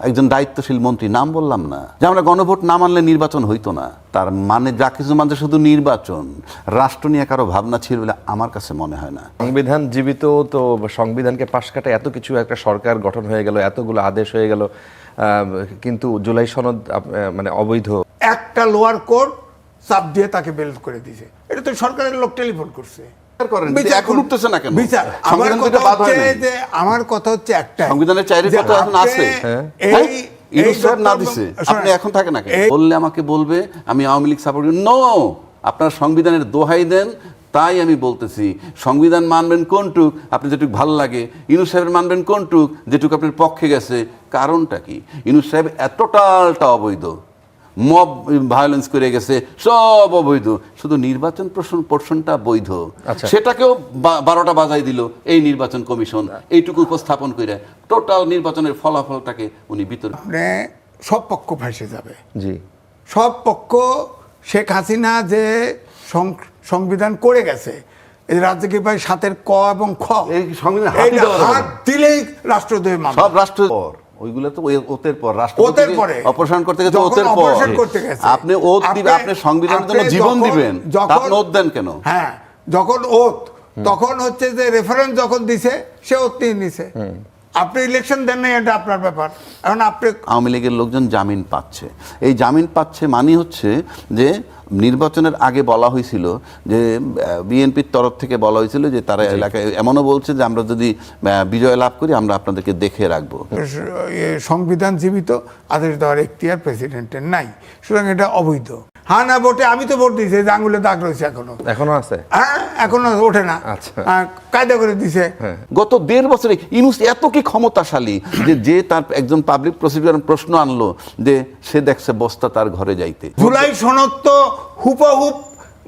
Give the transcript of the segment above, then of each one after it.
একজন দায়িত্বশীল মন্ত্রী, নাম বললাম না, যে আমরা গণভোট না মানলে নির্বাচন হইতো না, তার মানে যা কিছু মানছে শুধু নির্বাচন, রাষ্ট্র নিয়ে কারো ভাবনা ছিল বলে আমার কাছে মনে হয় না। সংবিধান জীবিত, তো সংবিধানকে পাশ কাটায় এত কিছু, একটা সরকার গঠন হয়ে গেল, এতগুলো আদেশ হয়ে গেল, কিন্তু জুলাই সনদ মানে অবৈধ। একটা লোয়ার কোর্ট চাপ দিয়ে তাকে বেল করে দিয়েছে। এটা তো সরকারের লোক টেলিফোন করছে। এখন উঠতেছে না কেন? বিচার আমার কথা হচ্ছে একটা, সংবিধানের চাইরে কথা এখন আছে, ইউনূস সাহেব না দিছে, আপনি এখন থাকে না কেন? বললে আমাকে বলবে আমি আওয়ামী লীগ সাপোর্ট করি। নো, আপনার সংবিধানের দোহাই দেন, তাই আমি বলতেছি সংবিধান মানবেন কোনটুক আপনি যেটুক ভালো লাগে, ইউনূস সাহেবের মানবেন কোনটুক যেটুক আপনার পক্ষে গেছে। কারণটা কি? ইউনূস সাহেব টোটালটা অবৈধ, মব ভায়োলেন্স করে গেছে, সব অবৈধ, শুধু নির্বাচন পোর্শনটা বৈধ। সেটাকেও 12টা বাজাই দিল এই নির্বাচন কমিশন, এইটুকু উপস্থাপন করে টোটাল নির্বাচনের ফলাফলটাকে উনি বিতরণ। সব পক্ষ ভাসে যাবে। জি, সব পক্ষ শেখ হাসিনা যে সংবিধান করে গেছে, এই রাজ্যকে ভাই 7-এর ক এবং খ, এই সংবিধান হাত দিলেই রাষ্ট্রদ্রোহী মামলা। সব রাষ্ট্র ওইগুলো তো ওতের পর রাষ্ট্রপতি অপসারণ করতে গেছে, ওতের পর আপনি ওত দিবেন, আপনি সংবিধানের জন্য জীবন দিবেন, আপনি ওত দেন কেন? হ্যাঁ, যখন ওত, তখন হচ্ছে যে রেফারেন্স যখন দিছে সে ওত নিয়ে নিছে। আপনি ইলেকশন দেন না, এটা আপনার ব্যাপার। এখন আপনি আওয়ামী লীগের লোকজন জামিন পাচ্ছে, এই জামিন পাচ্ছে মানে হচ্ছে যে নির্বাচনের আগে বলা হয়েছিল যে বিএনপির তরফ থেকে বলা হয়েছিল যে তারা এলাকায় এমনও বলছে যে আমরা যদি বিজয় লাভ করি আমরা আপনাদেরকে দেখে রাখবো। সংবিধান জীবিত, আদেশ দেওয়ার এখতিয়ার প্রেসিডেন্টের নাই, সুতরাং এটা অবৈধ। হ্যাঁ না ভোটে, আমি তো ভোট দিয়েছি, যে আঙুলে দাগ রয়েছে এখনো আছে। হ্যাঁ, এখনো ওঠে না, কায়দা করে দিছে। গত 1.5 বছরে ইউনূস এত কি ক্ষমতাশালী যে তার একজন পাবলিক প্রসিকিউটর প্রশ্ন আনলো যে সে দেখছে বস্তা তার ঘরে যাইতে। জুলাই সনদ তো হুবহু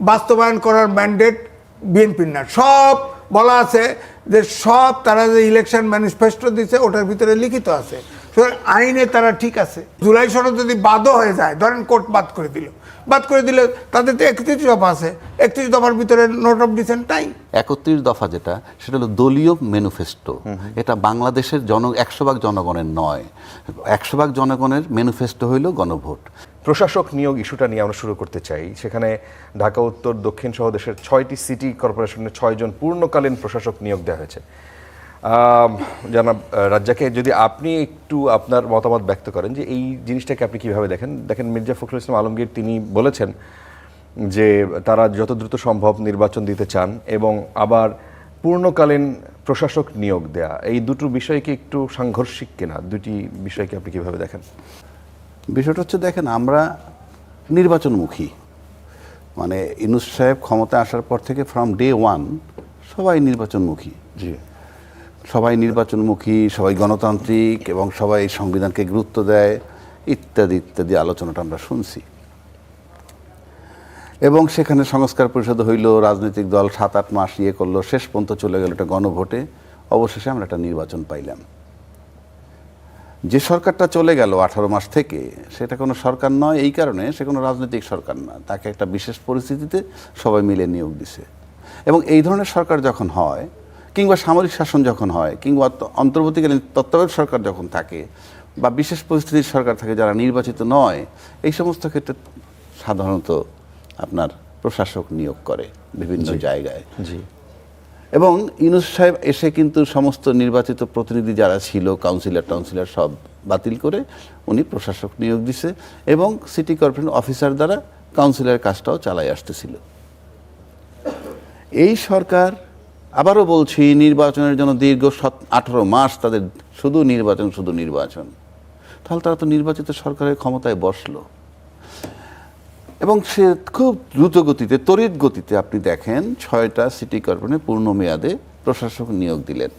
বাস্তবায়ন করার ম্যান্ডেট বিএনপির না, সব বলা আছে যে সব তারা যে ইলেকশন ম্যানিফেস্টো দিচ্ছে ওটার ভিতরে লিখিত আছে, আইনে তারা ঠিক আছে। জুলাই সনদ যদি বাদও হয়ে যায়, ধরেন কোর্ট বাদ করে দিলে তাদের তো 31 দফা আছে, 31 দফার ভিতরে নোট অফ ডিসেন্ট নাই। 31 দফা যেটা, সেটা হলো দলীয় ম্যানিফেস্টো। এটা বাংলাদেশের 100% জনগণের নয়, 100% জনগণের ম্যানিফেস্টো হইল গণভোট। প্রশাসক নিয়োগ ইস্যুটা নিয়ে আমরা শুরু করতে চাই। সেখানে ঢাকা উত্তর, দক্ষিণ সহ দেশের 6টি সিটি কর্পোরেশনের 6 জন পূর্ণকালীন প্রশাসক নিয়োগ দেওয়া হয়েছে। জানাব রাজ্জাকে, যদি আপনি একটু আপনার মতামত ব্যক্ত করেন যে এই জিনিসটাকে আপনি কিভাবে দেখেন। মির্জা ফখরুল ইসলাম আলমগীর তিনি বলেছেন যে তারা যত দ্রুত সম্ভব নির্বাচন দিতে চান এবং আবার পূর্ণকালীন প্রশাসক নিয়োগ দেয়া, এই দুটো বিষয় কি একটু সাংঘর্ষিক কিনা? দুটি বিষয়কে আপনি কিভাবে দেখেন? বিষয়টা হচ্ছে, দেখেন, আমরা নির্বাচনমুখী, মানে ইউনূস সাহেব ক্ষমতা আসার পর থেকে ফ্রম ডে 1 সবাই নির্বাচনমুখী। জি, সবাই নির্বাচনমুখী, সবাই গণতান্ত্রিক এবং সবাই সংবিধানকে গুরুত্ব দেয়, ইত্যাদি ইত্যাদি আলোচনাটা আমরা শুনছি। এবং সেখানে সংস্কার পরিষদ হইল, রাজনৈতিক দল 7-8 মাস করলো, শেষ পর্যন্ত চলে গেল একটা গণভোটে, অবশেষে আমরা একটা নির্বাচন পাইলাম। যে সরকারটা চলে গেল 18 মাস থেকে, সেটা কোনো সরকার নয়, এই কারণে সে কোনো রাজনৈতিক সরকার না, তাকে একটা বিশেষ পরিস্থিতিতে সবাই মিলে নিয়োগ দিছে। এবং এই ধরনের সরকার যখন হয়, কিংবা সামরিক শাসন যখন হয়, কিংবা অন্তর্বর্তীকালীন তত্ত্বাবধায়ক সরকার যখন থাকে, বা বিশেষ পরিস্থিতির সরকার থাকে যারা নির্বাচিত নয়, এই সমস্ত ক্ষেত্রে সাধারণত আপনার প্রশাসক নিয়োগ করে বিভিন্ন জায়গায়। জি, এবং ইউনূস সাহেব এসে কিন্তু সমস্ত নির্বাচিত প্রতিনিধি যারা ছিল, কাউন্সিলর সব বাতিল করে উনি প্রশাসক নিয়োগ দিছে, এবং সিটি কর্পোরেশন অফিসার দ্বারা কাউন্সিলরের কাজটাও চালাই আসতেছিল। এই সরকার, আবারও বলছি, নির্বাচনের জন্য দীর্ঘ 18 মাস তাদের শুধু নির্বাচন, তাহলে তারা তো নির্বাচিত সরকারের ক্ষমতায় বসলো। এবং সে খুব দ্রুত গতিতে, তড়িৎ গতিতে আপনি দেখেন 6টা সিটি কর্পোরেশনে পূর্ণ মেয়াদে প্রশাসক নিয়োগ দিলেন।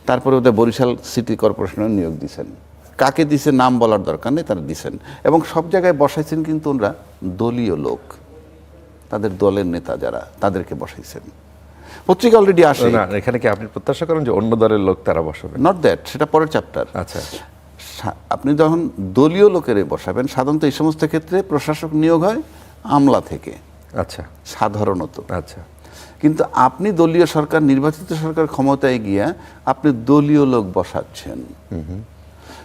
তারপরে ওদের বরিশাল সিটি কর্পোরেশনে নিয়োগ দিয়েছেন, কাকে দিছে নাম বলার দরকার নেই, তারা দিছেন। এবং সব জায়গায় বসাইছেন কিন্তু ওনারা দলীয় লোক, তাদের দলের নেতা যারা, তাদেরকে বসাইছেন। পত্রিকা অলরেডি আসে না, এখানে কি আপনি প্রত্যাশা করেন যে অন্য দলের লোক তারা বসাবে? নট দ্যাট, সেটা পরের চ্যাপ্টার। আচ্ছা, আপনি যখন দলীয় লোকের বসাবেন, সাধারণত এই সমস্ত ক্ষেত্রে প্রশাসক নিয়োগ হয় আমলা থেকে, আচ্ছা, সাধারণত। আচ্ছা, কিন্তু আপনি দলীয় সরকার, নির্বাচিত সরকার ক্ষমতায় গিয়া আপনি দলীয় লোক বসাচ্ছেন,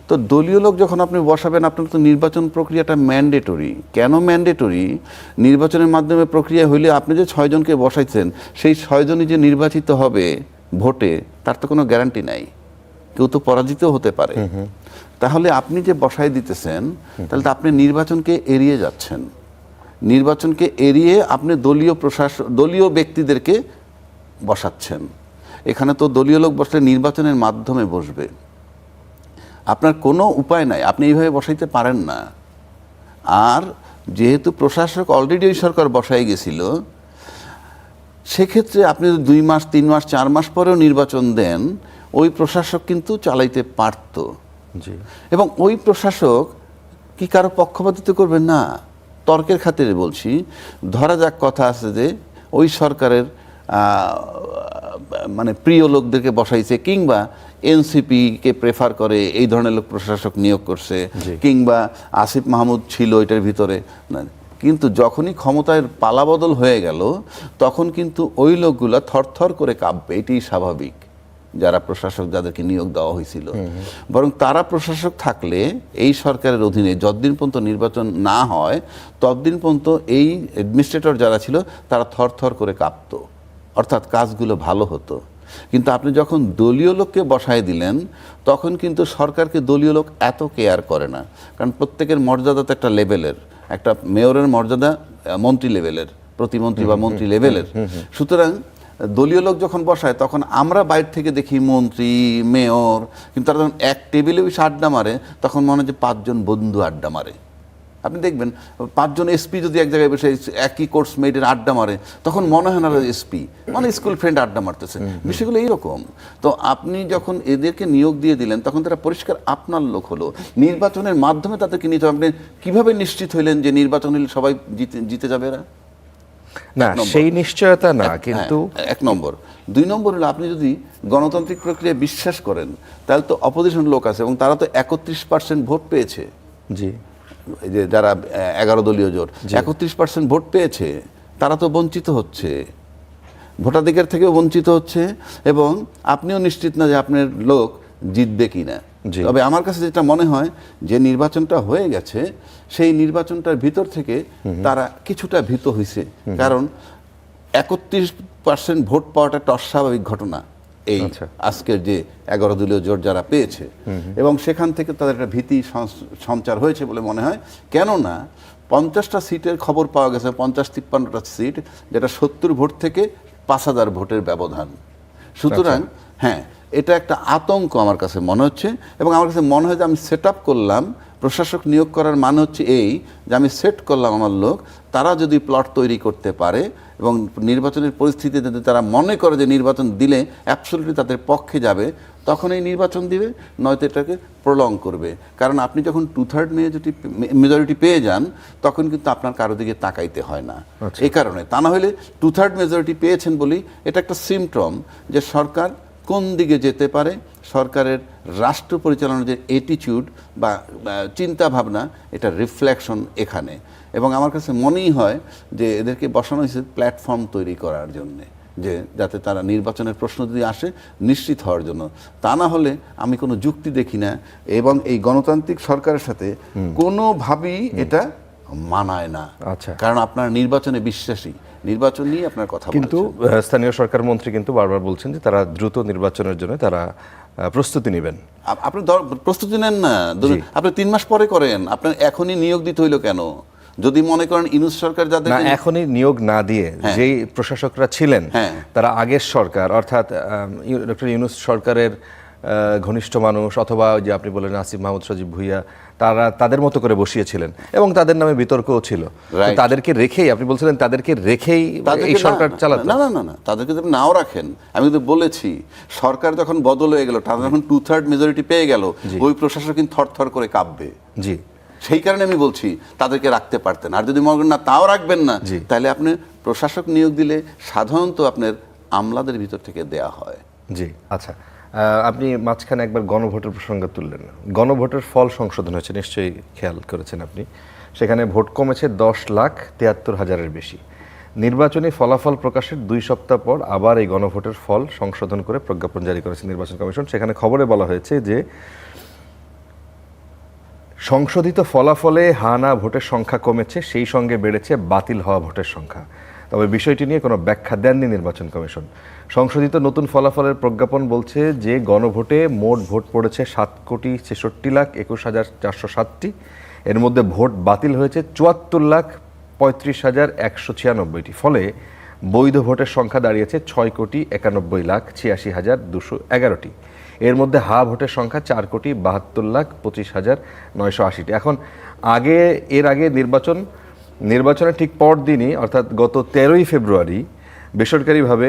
তো তো দলীয় লোক যখন আপনি বসাবেন, আপনার তো নির্বাচন প্রক্রিয়াটা ম্যান্ডেটরি। কেন ম্যান্ডেটরি? নির্বাচনের মাধ্যমে প্রক্রিয়া হইলে আপনি যে 6 জনকে বসাইছেন, সেই 6 জনই যে নির্বাচিত হবে ভোটে, তার তো কোনো গ্যারান্টি নাই। কেউ তো পরাজিত হতে পারে। তাহলে আপনি যে বসাই দিতেছেন, তাহলে তো আপনি নির্বাচনকে এড়িয়ে যাচ্ছেন। নির্বাচনকে এড়িয়ে আপনি দলীয় ব্যক্তিদেরকে বসাচ্ছেন। এখানে তো দলীয় লোক বসলে নির্বাচনের মাধ্যমে বসবে, আপনার কোনো উপায় নাই, আপনি এইভাবে বসাইতে পারেন না। আর যেহেতু প্রশাসক অলরেডি ওই সরকার বসাই গেছিল, সেক্ষেত্রে আপনি যদি 2 মাস 3 মাস 4 মাস পরেও নির্বাচন দেন, ওই প্রশাসক কিন্তু চালাইতে পারত। জি। এবং ওই প্রশাসক কি কারো পক্ষপাতিত্ব করবেন না? তর্কের খাতিরে বলছি, ধরা যাক কথা আছে যে ওই সরকারের মানে প্রিয় লোকদেরকে বসাইছে, কিংবা এনসিপিকে প্রেফার করে এই ধরনের লোক প্রশাসক নিয়োগ করছে, কিংবা আসিফ মাহমুদ ছিল এটার ভিতরে না। কিন্তু যখনই ক্ষমতার পালাবদল হয়ে গেল, তখন কিন্তু ওই লোকগুলা থরথর করে কাঁপবে, এটি স্বাভাবিক। যারা প্রশাসক, যাদেরকে নিয়োগ দেওয়া হয়েছিল, বরং তারা প্রশাসক থাকলে এই সরকারের অধীনে যতদিন পর্যন্ত নির্বাচন না হয়, ততদিন পর্যন্ত এই অ্যাডমিনিস্ট্রেটর যারা ছিল তারা থরথর করে কাঁপতো, অর্থাৎ কাজগুলো ভালো হতো। কিন্তু আপনি যখন দলীয় লোককে বসায় দিলেন, তখন কিন্তু সরকারকে দলীয় লোক এত কেয়ার করে না। কারণ প্রত্যেকের মর্যাদা তো একটা লেভেলের, একটা মেয়রের মর্যাদা মন্ত্রী লেভেলের, প্রতিমন্ত্রী বা মন্ত্রী লেভেলের। সুতরাং দলীয় লোক যখন বসায়, তখন আমরা বাইরে থেকে দেখি মন্ত্রী, মেয়র, কিন্তু তারা যখন এক টেবিলে বসে আড্ডা মারে, তখন মনে হয় যে 5 জন বন্ধু আড্ডা মারে। আপনি দেখবেন 5 জন এসপি যদি এক জায়গায় বসে একই কোর্স মেয়েদের আড্ডা মারে, তখন মনে হয় না এসপি, মানে স্কুল ফ্রেন্ড আড্ডা মারতেছে। বিষয়গুলো এইরকম। তো আপনি যখন এদেরকে নিয়োগ দিয়ে দিলেন, তখন তারা পরিষ্কার আপনার লোক হলো। নির্বাচনের মাধ্যমে তাদেরকে নিতে হবে। আপনি কিভাবে নিশ্চিত হইলেন যে নির্বাচন হলে সবাই জিতে যাবে? এরা না, সেই নিশ্চয়তা না, কিন্তু 1 নম্বর। 2 নম্বর হলো, আপনি যদি গণতান্ত্রিক প্রক্রিয়া বিশ্বাস করেন, তাহলে তো অপোজিশন লোক আছে, এবং তারা তো 31% ভোট পেয়েছে। জি। এই যে যারা 11 দলীয় জোট 31% ভোট পেয়েছে, তারা তো বঞ্চিত হচ্ছে, ভোটাধিকার থেকেও বঞ্চিত হচ্ছে, এবং আপনিও নিশ্চিত না যে আপনার লোক জিতবে কিনা। তবে আমার কাছে যেটা মনে হয়, যে নির্বাচনটা হয়ে গেছে, সেই নির্বাচনটার ভিতর থেকে তারা কিছুটা ভীত হয়েছে। কারণ 31% ভোট পাওয়াটা একটা অস্বাভাবিক ঘটনা এই আজকের যে 11 দলীয় জোট যারা পেয়েছে, এবং সেখান থেকে তাদের একটা ভীতি সঞ্চার হয়েছে বলে মনে হয়। কেননা 50টা সিটের খবর পাওয়া গেছে, 50-53টা সিট, যেটা 70 ভোট থেকে 5000 ভোটের ব্যবধান। সুতরাং হ্যাঁ, এটা একটা আতঙ্ক আমার কাছে মনে হচ্ছে। এবং আমার কাছে মনে হয় যে আমি সেট আপ করলাম, প্রশাসক নিয়োগ করার মানে হচ্ছে এই যে আমি সেট করলাম আমার লোক, তারা যদি প্লট তৈরি করতে পারে এবং নির্বাচনের পরিস্থিতি যদি তারা মনে করে যে নির্বাচন দিলে অ্যাবসলিউটলি তাদের পক্ষে যাবে, তখন এই নির্বাচন দিবে, নয়তো এটাকে প্রলং করবে। কারণ আপনি যখন 2/3 মেজরিটি পেয়ে যান, তখন কিন্তু আপনার কারো দিকে তাকাইতে হয় না। এই কারণে, তা না হলে 2/3 মেজরিটি পেয়েছেন বলেই এটা একটা সিমটম যে সরকার কোন দিকে যেতে পারে, সরকারের রাষ্ট্র পরিচালনার যে অ্যাটিটিউড বা চিন্তা ভাবনা, এটা রিফ্লেকশন এখানে। এবং আমার কাছে মনেই হয় যে এদেরকে বসানো হয়েছে প্ল্যাটফর্ম তৈরি করার জন্যে, যে যাতে তারা নির্বাচনের প্রশ্ন যদি আসে নিশ্চিত হওয়ার জন্য। তা না হলে আমি কোনো যুক্তি দেখি না, এবং এই গণতান্ত্রিক সরকারের সাথে কোনোভাবেই এটা মানায় না। কারণ আপনার নির্বাচনে বিশ্বাসী, নির্বাচন নিয়ে আপনার কথা। কিন্তু স্থানীয় সরকার মন্ত্রী কিন্তু বারবার বলছেন যে তারা দ্রুত নির্বাচনের জন্য তারা প্রস্তুতি নেবেন। আপনি প্রস্তুতি নেন না, আপনি 3 মাস পরে করেন। আপনার এখনই নিয়োগ দিতে হইলো কেন? যদি মনে করেন ইউনূস সরকার যাদের এখনই নিয়োগ না দিয়ে যেই প্রশাসকরা ছিলেন, তারা আগের সরকার, অর্থাৎ ডক্টর ইউনূস সরকারের ঘনিষ্ঠ মানুষ, অথবা যে আপনি বললেন আসিফ মাহমুদ সজীব ভুইয়া, তারা তাদের মতো করে বসিয়েছিলেন এবং তাদের নামে বিতর্কও ছিল। তাদেরকে রেখেই আপনি বলছিলেন তাদেরকে রেখেই এই সরকার চালাতে। না না না না, তাদেরকে যদি নাও রাখেন, আমি তো বলেছি সরকার যখন বদল হয়ে গেল, তারা যখন 2/3 মেজরিটি পেয়ে গেল, ওই প্রশাসক কিন্তু থরথর করে কাঁপবে। জি, সেই কারণে আমি বলছি তাদেরকে রাখতে পারতেন। আর যদি মনে করেন না তাও রাখবেন না, তাহলে আপনি প্রশাসক নিয়োগ দিলে সাধারণত আপনার আমলাদের ভিতর থেকে দেয়া হয়। জি, আচ্ছা, আপনি মাঝখানে একবার গণভোটের প্রসঙ্গ তুললেন। গণভোটের ফল সংশোধন হয়েছে, নিশ্চয়ই খেয়াল করেছেন আপনি। সেখানে ভোট কমেছে 10,73,000-এর বেশি। নির্বাচনী ফলাফল প্রকাশের 2 সপ্তাহ পর আবার এই গণভোটের ফল সংশোধন করে প্রজ্ঞাপন জারি করেছে নির্বাচন কমিশন। সেখানে খবরে বলা হয়েছে যে সংশোধিত ফলাফলে হানা ভোটের সংখ্যা কমেছে, সেই সঙ্গে বেড়েছে বাতিল হওয়া ভোটের সংখ্যা। তবে বিষয়টি নিয়ে কোনো ব্যাখ্যা দেননি নির্বাচন কমিশন। সংশোধিত নতুন ফলাফলের প্রজ্ঞাপন বলছে যে গণভোটে মোট ভোট পড়েছে 7,63,21,407টি। এর মধ্যে ভোট বাতিল হয়েছে 74,35,196টি। ফলে বৈধ ভোটের সংখ্যা দাঁড়িয়েছে 6,91,86,211টি। এর মধ্যে হা ভোটের সংখ্যা 4,72,25,980টি। এখন এর আগে নির্বাচনের ঠিক পর দিনই অর্থাৎ গত 13ই ফেব্রুয়ারি বেসরকারিভাবে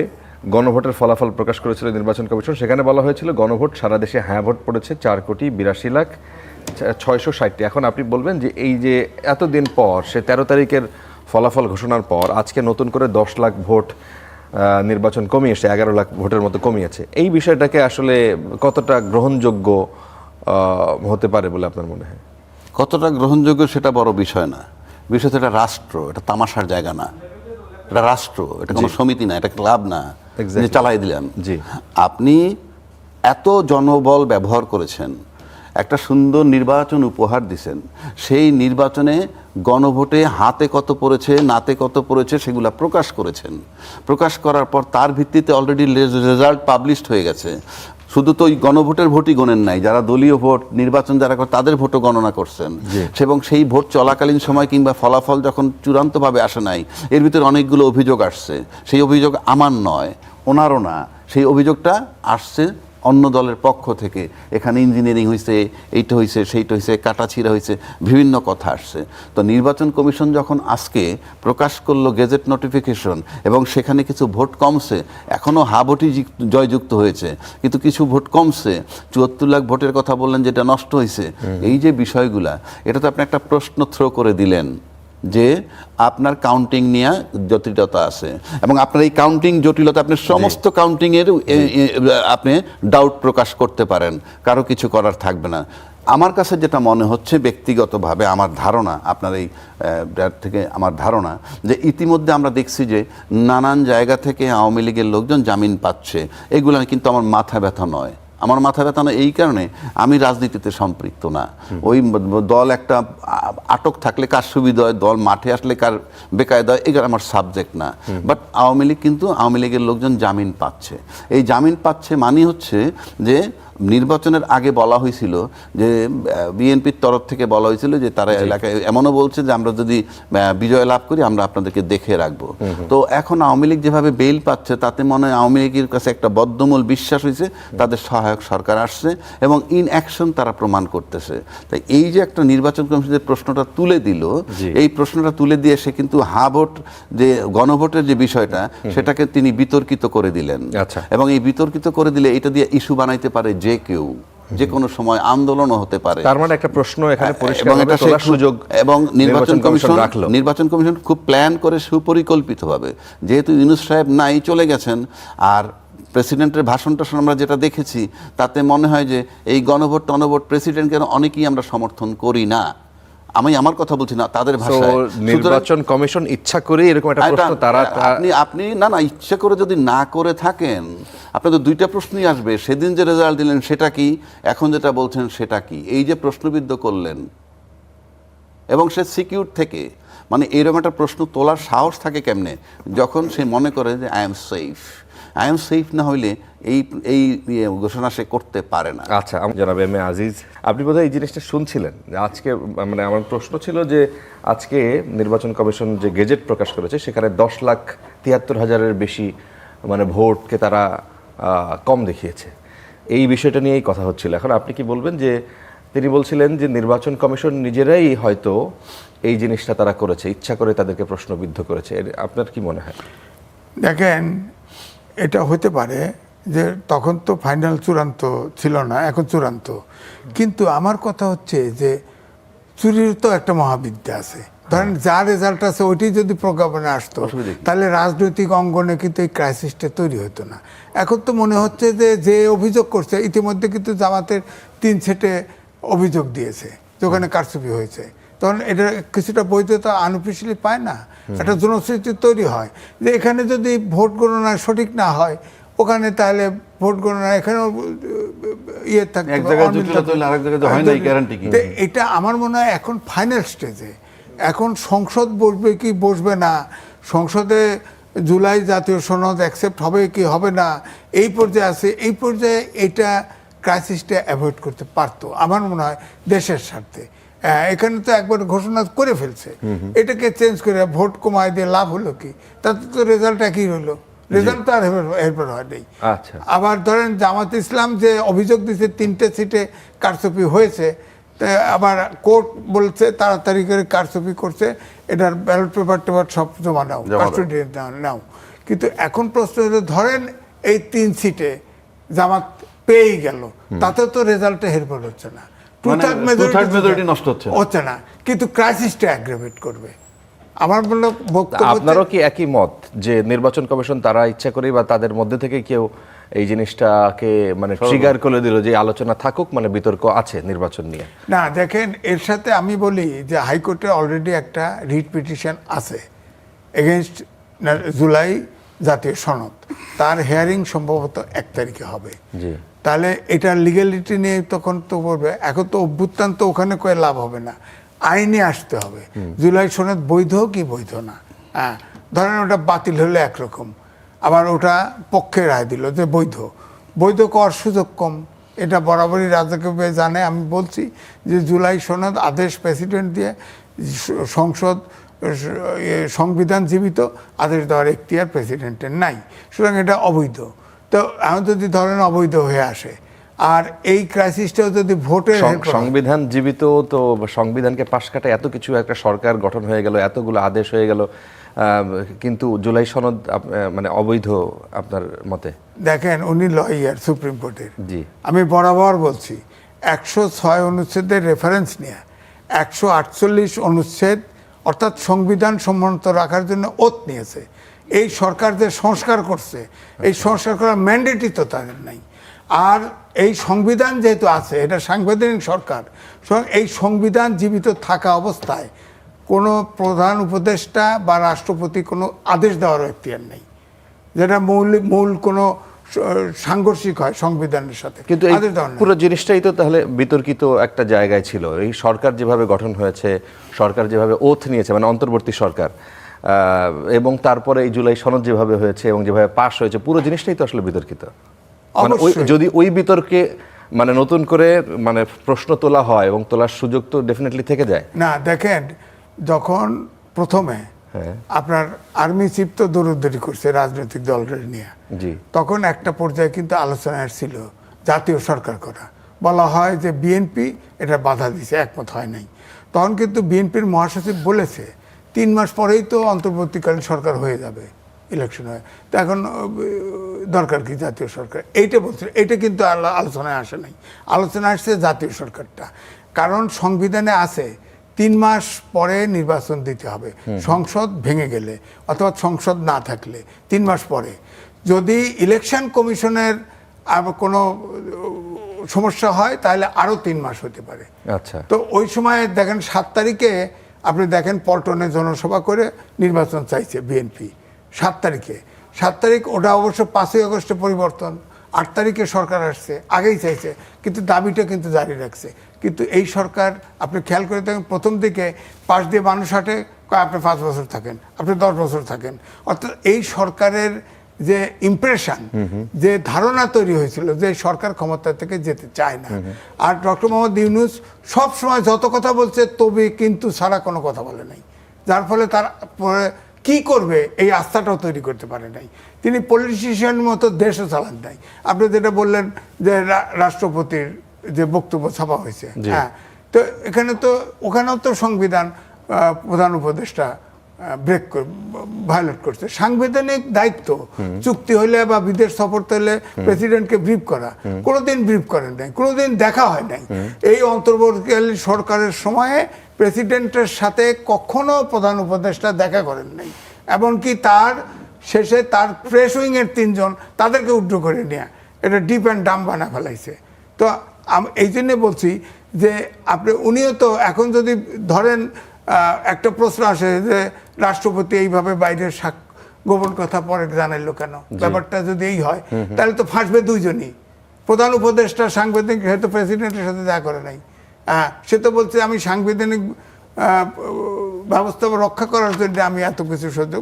গণভোটের ফলাফল প্রকাশ করেছিল নির্বাচন কমিশন। সেখানে বলা হয়েছিল গণভোট সারা দেশে হ্যাঁ ভোট পড়েছে 4,82,660টি। এখন আপনি বলবেন যে এই যে এতদিন পর, সে 13 তারিখের ফলাফল ঘোষণার পর আজকে নতুন করে 10 লাখ ভোট নির্বাচন কমিয়েছে, 11 লাখ ভোটের মতো কমিয়েছে, এই বিষয়টাকে আসলে কতটা গ্রহণযোগ্য হতে পারে বলে আপনার মনে হয়? কতটা গ্রহণযোগ্য সেটা বড় বিষয় না। বিষয় তো এটা রাষ্ট্র, এটা তামাশার জায়গা না, এটা রাষ্ট্র, এটা কোনো সমিতি না, এটা ক্লাব না যে চালাই দিলাম। জি, আপনি এত জনবল ব্যবহার করেছেন, একটা সুন্দর নির্বাচন উপহার দিছেন, সেই নির্বাচনে গণভোটে হাতে কত পড়েছে নাতে কত পড়েছে সেগুলো প্রকাশ করেছেন। প্রকাশ করার পর তার ভিত্তিতে অলরেডি রেজাল্ট পাবলিশড হয়ে গেছে। শুধু তো ওই গণভোটের ভোটই গণেন নাই, যারা দলীয় ভোট নির্বাচন যারা করে তাদের ভোটও গণনা করছেন। এবং সেই ভোট চলাকালীন সময় কিংবা ফলাফল যখন চূড়ান্তভাবে আসে নাই, এর ভিতরে অনেকগুলো অভিযোগ আসছে। সেই অভিযোগ আমার নয়, ওনারও না, সেই অভিযোগটা আসছে অন্য দলের পক্ষ থেকে। এখানে ইঞ্জিনিয়ারিং হয়েছে, এইটা হয়েছে, সেইটা হয়েছে, কাটাছিড়া হয়েছে, বিভিন্ন কথা আসছে। তো নির্বাচন কমিশন যখন আজকে প্রকাশ করলো গেজেট নোটিফিকেশন, এবং সেখানে কিছু ভোট কমছে, এখনও হা ভোটই জয়যুক্ত হয়েছে, কিন্তু কিছু ভোট কমছে, 74 লাখ ভোটের কথা বললেন যেটা নষ্ট হয়েছে, এই যে বিষয়গুলা, এটা তো আপনি একটা প্রশ্ন থ্রো করে দিলেন যে আপনার কাউন্টিং নিয়ে জটিলতা আছে, এবং আপনার এই কাউন্টিং জটিলতা আপনি সমস্ত কাউন্টিংয়ের আপনি ডাউট প্রকাশ করতে পারেন, কারো কিছু করার থাকবে না। আমার কাছে যেটা মনে হচ্ছে ব্যক্তিগতভাবে, আমার ধারণা, আপনার এই থেকে আমার ধারণা যে ইতিমধ্যে আমরা দেখছি যে নানান জায়গা থেকে আওয়ামী লীগের লোকজন জামিন পাচ্ছে। এগুলো কিন্তু আমার মাথা ব্যথা নয়। আমার মাথা ব্যথা না এই কারণে, আমি রাজনীতিতে সম্পৃক্ত না। ওই দল একটা আটক থাকলে কার সুবিধা হয়, দল মাঠে আসলে কার বেকায়দা হয়, এগুলো আমার সাবজেক্ট না। বাট আওয়ামী লীগ কিন্তু আওয়ামী লীগের লোকজন জামিন পাচ্ছে। এই জামিন পাচ্ছে মানে হচ্ছে যে নির্বাচনের আগে বলা হয়েছিল যে বিএনপির তরফ থেকে বলা হয়েছিল যে তারা এলাকায় এমনও বলছে যে আমরা যদি বিজয় লাভ করি আমরা আপনাদেরকে দেখে রাখবো। তো এখন আওয়ামী লীগ যেভাবে বেইল পাচ্ছে, তাতে মনে হয় আওয়ামী লীগের কাছে একটা বদ্ধমূল বিশ্বাস হয়েছে, তাদের সহায়ক সরকার আসছে এবং ইন অ্যাকশন তারা প্রমাণ করতেছে। তাই এই যে একটা নির্বাচন কমিশনের প্রশ্নটা তুলে দিল, এই প্রশ্নটা তুলে দিয়ে সে কিন্তু হা ভোট, যে গণভোটের যে বিষয়টা, সেটাকে তিনি বিতর্কিত করে দিলেন। এবং এই বিতর্কিত করে দিলে এটা দিয়ে ইস্যু বানাইতে পারে যে কেউ, যে কোনো সময় আন্দোলনও হতে পারে। তার মানে একটা প্রশ্ন এখানে পরিষ্কারভাবে তোলার সুযোগ এবং নির্বাচন কমিশন খুব প্ল্যান করে সুপরিকল্পিতভাবে, যেহেতু ইউনূস সাহেব নাই, চলে গেছেন, আর প্রেসিডেন্টের ভাষণটা আমরা যেটা দেখেছি, তাতে মনে হয় যে এই গণভোট টনভোট প্রেসিডেন্টকে অনেকেই আমরা সমর্থন করি না। আমি আমার কথা বলছি না, তাদের ভাষায়। নির্বাচন কমিশন ইচ্ছা করে এরকম একটা প্রশ্ন তারা আপনি না ইচ্ছা করে যদি না করে থাকেন, আপনার তো দুইটা প্রশ্নই আসবে। সেদিন যে রেজাল্ট দিলেন সেটা কি, এখন যেটা বলছেন সেটা কি, এই যে প্রশ্নবিদ্ধ করলেন, এবং সে সিকিউর থেকে, মানে এরকম একটা প্রশ্ন তোলার সাহস থাকে কেমনে, যখন সে মনে করে যে আই এম সেফ না হইলে এই ঘোষণা সে করতে পারে না। আচ্ছা, জনাব এম এ আজিজ, আপনি বোধহয় এই জিনিসটা শুনছিলেন যে আজকে, মানে আমার প্রশ্ন ছিল যে আজকে নির্বাচন কমিশন যে গেজেট প্রকাশ করেছে, সেখানে 10,73,000-এর বেশি মানে ভোটকে তারা কম দেখিয়েছে। এই বিষয়টা নিয়েই কথা হচ্ছিল। এখন আপনি কি বলবেন যে তিনি বলছিলেন যে নির্বাচন কমিশন নিজেরাই হয়তো এই জিনিসটা তারা করেছে, ইচ্ছা করে তাদেরকে প্রশ্নবিদ্ধ করেছে, আপনার কি মনে হয়? দেখেন, এটা হতে পারে যে তখন তো ফাইনাল চূড়ান্ত ছিল না, এখন চূড়ান্ত। কিন্তু আমার কথা হচ্ছে যে চুরির তো একটা মহাবিদ্যা আছে। ধরেন যা রেজাল্ট আছে ওইটি যদি প্রজ্ঞাপনে আসতো, তাহলে রাজনৈতিক অঙ্গনে কিন্তু এই ক্রাইসিসটা তৈরি হতো না। এখন তো মনে হচ্ছে যে অভিযোগ করছে, ইতিমধ্যে কিন্তু জামাতের 3 সেটে অভিযোগ দিয়েছে যে ওখানে কারচুপি হয়েছে, তখন এটা কিছুটা বৈধতা আনঅফিশিয়ালি পায় না, একটা জনশ্রুতি তৈরি হয় যে এখানে যদি ভোট গণনা সঠিক না হয়, ওখানে তাহলে ভোট গণনা এখানেও ইয়ে থাকতে এক পারে, জায়গায় অমিল জটিলতা থাকতে হলে আরেক জায়গায় হয় নাই, গ্যারান্টি কি? তো এটা আমার মনে হয় এখন ফাইনাল স্টেজে, এখন সংসদ বসবে কি বসবে না, সংসদে জুলাই জাতীয় সনদ অ্যাকসেপ্ট হবে কি হবে না, এই পর্যায়ে আছে। এই পর্যায়ে এটা ক্রাইসিসটা অ্যাভয়েড করতে পারতো আমার মনে হয় দেশের স্বার্থে। এখানে তো একবার ঘোষণা করে ফেলছে, এটাকে চেঞ্জ করে ভোট কমায় দিয়ে লাভ হলো কি? তাতে তো রেজাল্ট একই হলো, রেজাল্ট তো আর এরপর হয় নেই। আচ্ছা, আবার ধরেন জামাত ইসলাম যে অভিযোগ দিচ্ছে 3টে সিটে কারচুপি হয়েছে, তা আবার কোর্ট বলছে তাড়াতাড়ি করে কারচুপি করছে, এটার ব্যালট পেপার টেপার সব জমা নাও, কাস্টডি নাও। কিন্তু এখন প্রশ্ন হলো, ধরেন এই 3 সিটে জামাত পেয়েই গেল, তাতে তো রেজাল্টে হেরফের হচ্ছে না, two-third majority নষ্ট হচ্ছে না। কিন্তু ক্রাইসিসটা অ্যাগ্রাভেট করবে। আমার বললো বক্তব্য আপনারও কি একই মত যে নির্বাচন কমিশন তারা ইচ্ছা করেই বা তাদের মধ্যে থেকে কেউ এই জিনিসটাকে মানে ট্রিগার করে দিল যে আলোচনা থাকুক, মানে বিতর্ক আছে নির্বাচন নিয়ে? না, দেখেন এর সাথে আমি বলি যে হাইকোর্টে অলরেডি একটা রিট পিটিশন আছে এগেনস্ট জুলাই জাতীয় সনদ, তার হিয়ারিং সম্ভবত 1 তারিখে হবে। জি, তাহলে এটার লিগ্যালিটি নিয়ে তখন তো বলবে, এখন তো অভ্যুত্থান তো ওখানে করে লাভ হবে না, আইনে আসতে হবে জুলাই সনদ বৈধ কি বৈধ না। হ্যাঁ, ধরেন ওটা বাতিল হলে একরকম, আবার ওটা পক্ষে রায় দিল যে বৈধ, বৈধ করার সুযোগ কম, এটা বরাবরই রাজকীয় জানে। আমি বলছি যে জুলাই সনদ আদেশ প্রেসিডেন্ট দিয়ে, সংসদ সংবিধান জীবিত, আদেশ দেওয়ার এখতিয়ার প্রেসিডেন্টের নাই, সুতরাং এটা অবৈধ। তো আমি যদি ধরেন অবৈধ হয়ে আসে, আর এই ক্রাইসিসটাও যদি ভোটের সংবিধান জীবিত, তো সংবিধানকে পাশ কাটায় এত কিছু একটা সরকার গঠন হয়ে গেল, এতগুলো আদেশ হয়ে গেল, কিন্তু জুলাই সনদ মানে অবৈধ আপনার মতে? দেখেন, উনি লয়ার সুপ্রিম কোর্টের, জি, আমি বরাবর বলছি 106 অনুচ্ছেদের রেফারেন্স নিয়ে 148 অনুচ্ছেদ অর্থাৎ সংবিধান সম্মত রাখার জন্য ওথ নিয়েছে। এই সরকার যে সংস্কার করছে, এই সংস্কার করার ম্যান্ডেটই তো তাদের নাই। আর এই সংবিধান যেহেতু আছে, এটা সাংবিধানিক সরকার, এই সংবিধান জীবিত থাকা অবস্থায় কোনো প্রধান উপদেষ্টা বা রাষ্ট্রপতি কোনো আদেশ দেওয়ার এখতিয়ার নেই, যেটা মূল কোনো সাংঘর্ষিক হয় সংবিধানের সাথে। কিন্তু এই পুরো জিনিসটাই তো তাহলে বিতর্কিত একটা জায়গায় ছিল। এই সরকার যেভাবে গঠন হয়েছে, সরকার যেভাবে ওথ নিয়েছে, মানে অন্তর্বর্তী সরকার, এবং তারপরে এই জুলাই সনদ যেভাবে হয়েছে এবং যেভাবে পাশ হয়েছে, পুরো জিনিসটাই তো আসলে বিতর্কিত। মানে যদি ওই বিতর্কে মানে নতুন করে মানে প্রশ্ন তোলা হয় এবং তোলার সুযোগ তো ডেফিনেটলি থেকে যায়। না, দেখেন, যখন প্রথমে আপনার আর্মি চিফ তো দৌড়দৌড়ি করছে রাজনৈতিক দলদের নিয়ে, জি, তখন একটা পর্যায়ে কিন্তু আলোচনা ছিল জাতীয় সরকার করা, বলা হয় যে বিএনপি এটা বাধা দিছে, একমত হয় নাই। তখন কিন্তু বিএনপির মহাসচিব বলেছে 3 মাস পরেই তো অন্তর্বর্তীকালীন সরকার হয়ে যাবে, ইলেকশন হয়, তো এখন দরকার কি জাতীয় সরকার, এইটা বলছে। এইটা কিন্তু আলোচনায় আসে নাই, আলোচনা আসছে জাতীয় সরকারটা, কারণ সংবিধানে আছে 3 মাস পরে নির্বাচন দিতে হবে, সংসদ ভেঙে গেলে অথবা সংসদ না থাকলে 3 মাস পরে। যদি ইলেকশন কমিশনের কোনো সমস্যা হয় তাহলে আরও 3 মাস হতে পারে। আচ্ছা, তো ওই সময় দেখেন 7 তারিখে আপনি দেখেন পল্টনে জনসভা করে নির্বাচন চাইছে বিএনপি 7 তারিখে। 7 তারিখ ওটা অবশ্য 5ই আগস্টে পরিবর্তন, 8 তারিখে সরকার আসছে, আগেই চাইছে, কিন্তু দাবিটা কিন্তু জারি রাখছে। কিন্তু এই সরকার আপনি খেয়াল করে দেখেন, প্রথম দিকে পাশ দিয়ে মানুষ হাঁটে, আপনি 5 বছর থাকেন, আপনি 10 বছর থাকেন। অর্থাৎ এই সরকারের যে ইমপ্রেশন, যে ধারণা তৈরি হয়েছিল যে সরকার ক্ষমতা থেকে যেতে চায় না। আর ডক্টর মোহাম্মদ ইউনূস সবসময় যত কথা বলছে তবে কিন্তু ছাড়া কোনো কথা বলে নাই, যার ফলে তার কি করবে এই আস্থাটাও তৈরি করতে পারে নাই। তিনি পলিটিশিয়ান মতো দেশও চালান নাই। আপনি যেটা বললেন যে রাষ্ট্রপতির যে বক্তব্য ছাপা হয়েছে, হ্যাঁ, তো ওখানেও তো সংবিধান প্রধান উপদেষ্টা ভায়োলেট করছে। সাংবিধানিক দায়িত্ব, চুক্তি হইলে বা বিদেশ সফর হলে প্রেসিডেন্টকে ব্রিফ করা, কোনোদিন ব্রিফ করেন নাই, কোনোদিন দেখা হয় নাই। এই অন্তর্বর্তীকালীন সরকারের সময়ে প্রেসিডেন্টের সাথে কখনো প্রধান উপদেষ্টা দেখা করেন নাই, এমনকি তার শেষে তার প্রেস উইংয়ের 3 জন তাদেরকে উড্র করে নেয়া, এটা ডিপ অ্যান্ড ডাম বানা ফেলাইছে। তো এই জন্যে বলছি যে উনিও তো এখন যদি ধরেন একটা প্রশ্ন আসে যে রাষ্ট্রপতি এইভাবে বাইরের গোপন কথা পরে জানাইলো কেন? ব্যাপারটা যদি এই হয় তাহলে তো ফাঁসবে দুইজনই। প্রধান উপদেষ্টা সাংবিধানিক হয়তো প্রেসিডেন্টের সাথে দেখা করে নাই, সে তো বলছে আমি সাংবিধানিক ব্যবস্থা রক্ষা করার জন্য আমি এত কিছু সহ্য,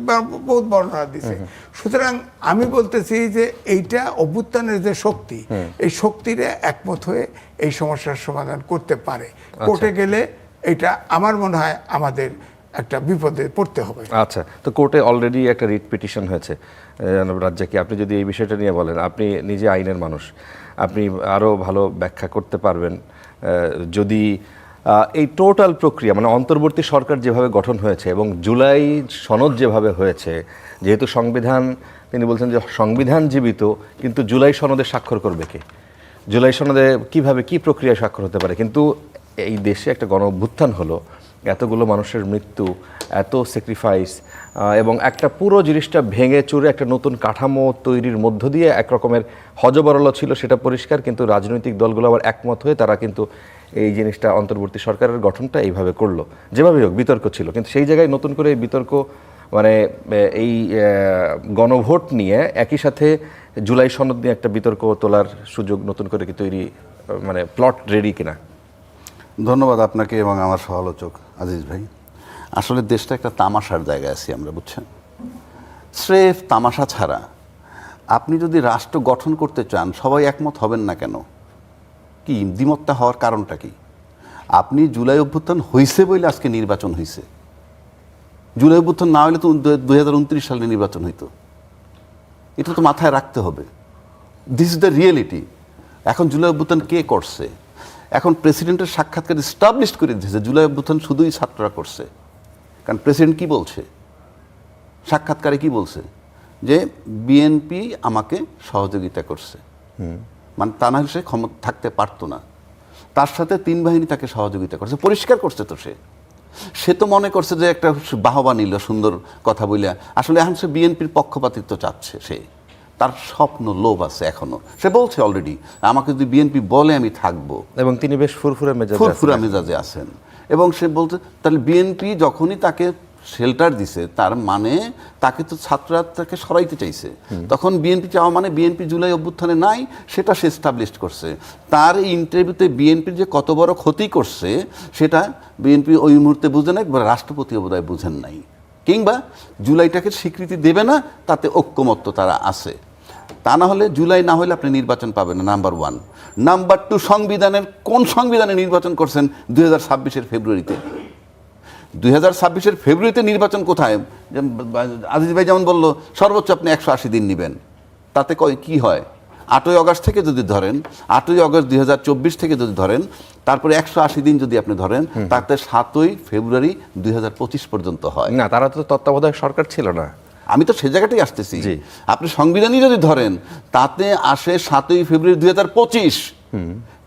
বহুত বর্ণনা দিছে। সুতরাং আমি বলতেছি যে এইটা অভ্যুত্থানের যে শক্তি, এই শক্তিরে একমত হয়ে এই সমস্যার সমাধান করতে পারে। কোর্টে গেলে এটা আমার মনে হয় আমাদের একটা বিপদে পড়তে হবে। আচ্ছা, তো কোর্টে অলরেডি একটা রিট পিটিশন হয়েছে রাজ্জাকে, আপনি যদি এই বিষয়টা নিয়ে বলেন, আপনি নিজে আইনের মানুষ, আপনি আরও ভালো ব্যাখ্যা করতে পারবেন যদি এই টোটাল প্রক্রিয়া মানে অন্তর্বর্তী সরকার যেভাবে গঠন হয়েছে এবং জুলাই সনদ যেভাবে হয়েছে, যেহেতু সংবিধান, তিনি বলছেন যে সংবিধান জীবিত, কিন্তু জুলাই সনদে স্বাক্ষর করবে কে? জুলাই সনদে কিভাবে কি প্রক্রিয়ায় স্বাক্ষর হতে পারে? কিন্তু এই দেশে একটা গণ অভ্যুত্থান হলো, এতগুলো মানুষের মৃত্যু, এত স্যাক্রিফাইস এবং একটা পুরো জিনিসটা ভেঙে চুরে একটা নতুন কাঠামো তৈরির মধ্য দিয়ে একরকমের হজবরল ছিল, সেটা পরিষ্কার। কিন্তু রাজনৈতিক দলগুলো আবার একমত হয়ে তারা কিন্তু এই জিনিসটা অন্তর্বর্তী সরকারের গঠনটা এইভাবে করলো, যেভাবে হোক বিতর্ক ছিল। কিন্তু সেই জায়গায় নতুন করে এই বিতর্ক মানে এই গণভোট নিয়ে একই সাথে জুলাই সনদ নিয়ে একটা বিতর্ক তোলার সুযোগ নতুন করে কি তৈরি, মানে প্লট রেডি কিনা? ধন্যবাদ আপনাকে এবং আমার সহালোচক আজিজ ভাই। আসলে দেশটা একটা তামাশার জায়গায় আছি আমরা, বুঝছেন? স্রেফ তামাশা ছাড়া আপনি যদি রাষ্ট্র গঠন করতে চান, সবাই একমত হবেন না কেন? কি দ্বিমতটা হওয়ার কারণটা কি? আপনি জুলাই অভ্যুত্থান হয়েছে বলে আজকে নির্বাচন হয়েছে। জুলাই অভ্যুত্থান না হলে তো 2029 সালে নির্বাচন হইতো। এটা তো মাথায় রাখতে হবে। This is the reality. এখন জুলাই অভ্যুত্থান কে করছে? এখন প্রেসিডেন্টের সাক্ষাৎকার এস্টাবলিশ করে দিয়েছে জুলাই অভ্যুত্থান শুধুই ছাত্ররা করছে। কারণ প্রেসিডেন্ট কি বলছে সাক্ষাৎকারে? কি বলছে? যে বিএনপি আমাকে সহযোগিতা করছে, মানে তা না হলে সে ক্ষমতা থাকতে পারতো না। তার সাথে 3 বাহিনী তাকে সহযোগিতা করছে, পরিষ্কার করছে। তো সে তো মনে করছে যে একটা বাহবা নিল সুন্দর কথা বলে, আসলে এখন সে বিএনপির পক্ষপাতিত্ব চাচ্ছে। সে তার স্বপ্ন লোভ আছে এখনো। সে বলছে অলরেডি আমাকে যদি বিএনপি বলে আমি থাকবো, এবং তিনি বেশ ফুরফুরা মেজাজে আছেন। এবং সে বলতে, তাহলে বিএনপি যখনই তাকে শেল্টার দিছে, তার মানে তাকে তো ছাত্ররা তাকে সরাইতে চাইছে। তখন বিএনপি চাওয়া মানে বিএনপি জুলাই অভ্যুত্থানে নাই, সেটা সে এস্টাবলিশ করছে। তার এই ইন্টারভিউতে বিএনপির যে কত বড় ক্ষতি করছে সেটা বিএনপি ওই মুহূর্তে বুঝে নাই, রাষ্ট্রপতিও বোধহয় বুঝেন নাই, কিংবা জুলাইটাকে স্বীকৃতি দেবে না, তাতে ঐক্যমত্য তারা আছে। তা না হলে জুলাই না হলে আপনি নির্বাচন পাবেন না, নাম্বার 1। নাম্বার 2, সংবিধানের কোন সংবিধানে নির্বাচন করছেন 2026-এর ফেব্রুয়ারিতে? 2026-এর ফেব্রুয়ারিতে নির্বাচন কোথায়? আজিজ ভাই যেমন বললো সর্বোচ্চ আপনি 180 দিন নেবেন, তাতে কি হয়? 8ই আগস্ট থেকে যদি ধরেন, 8ই আগস্ট 2024 থেকে যদি ধরেন, তারপরে 180 দিন যদি আপনি ধরেন, তাতে 7ই ফেব্রুয়ারি 2025 পর্যন্ত হয় না। তারা তো তত্ত্বাবধায়ক সরকার ছিল না। আমি তো সে জায়গাটাই আসতেছি। আপনি সংবিধানই যদি ধরেন, তাতে আসে 7ই ফেব্রুয়ারি 2025।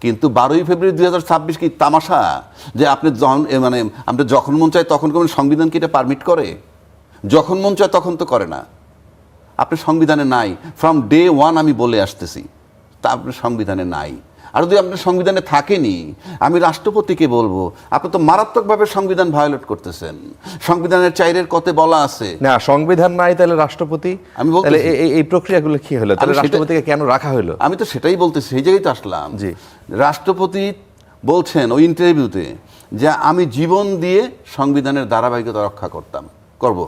কিন্তু 12ই ফেব্রুয়ারি 2026 কি তামাশা? যে আপনি মানে আমরা যখন মন চায় তখন কোন সংবিধান কি এটা পারমিট করে? যখন মন চায় তখন তো করে না। আপনি সংবিধানে নাই, ফ্রম ডে 1 আমি বলে আসতেছি, তা আপনি সংবিধানে নাই। আর যদি আপনার সংবিধানে থাকেনি, আমি রাষ্ট্রপতিকে বলবো আপনি তো মারাত্মকভাবে সংবিধান ভায়োলেট করতেছেন। সংবিধানের 4-এর কতে বলা আছে না, সংবিধান নাই, তাহলে রাষ্ট্রপতি, আমি বলতে এই প্রক্রিয়াগুলো কি হলো? তাহলে রাষ্ট্রপতিকে কেন রাখা হলো? আমি তো সেটাই বলতেছি, সেই জায়গায় তো আসলাম। জি, রাষ্ট্রপতি বলছেন ওই ইন্টারভিউতে যে আমি জীবন দিয়ে সংবিধানের ধারাবাহিকতা রক্ষা করব।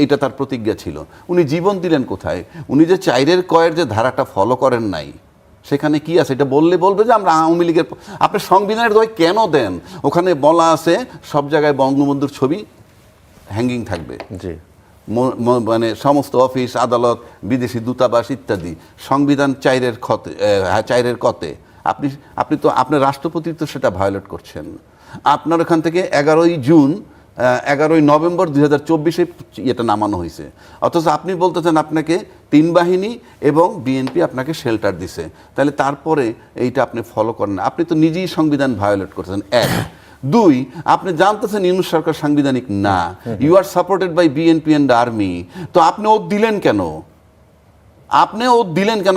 এইটা তার প্রতিজ্ঞা ছিল। উনি জীবন দিলেন কোথায়? উনি যে 4-এর কয়ের যে ধারাটা ফলো করেন নাই, সেখানে কি আছে? এটা বলবে যে আমরা আওয়ামী লীগের। আপনি সংবিধানের দয় কেন দেন? ওখানে বলা আছে সব জায়গায় বঙ্গবন্ধুর ছবি হ্যাঙ্গিং থাকবে। জি, মানে সমস্ত অফিস, আদালত, বিদেশি দূতাবাস ইত্যাদি। সংবিধান 4-এর কতে আপনি তো আপনার রাষ্ট্রপতি তো সেটা ভায়োলেট করছেন। আপনার ওখান থেকে 11ই নভেম্বর 2024-এ এটা নামানো হয়েছে, অথচ আপনি বলতেছেন আপনাকে 3 বাহিনী এবং বিএনপি আপনাকে শেল্টার দিছে। তাহলে তারপরে এইটা আপনি ফলো করেন না, আপনি তো নিজেই সংবিধান ভায়োলেট করছেন। 1, 2, আপনি জানতেছেন ইউনূস সরকার সাংবিধানিক না, you are supported by BNP and army. তো আপনি ওত দিলেন কেন?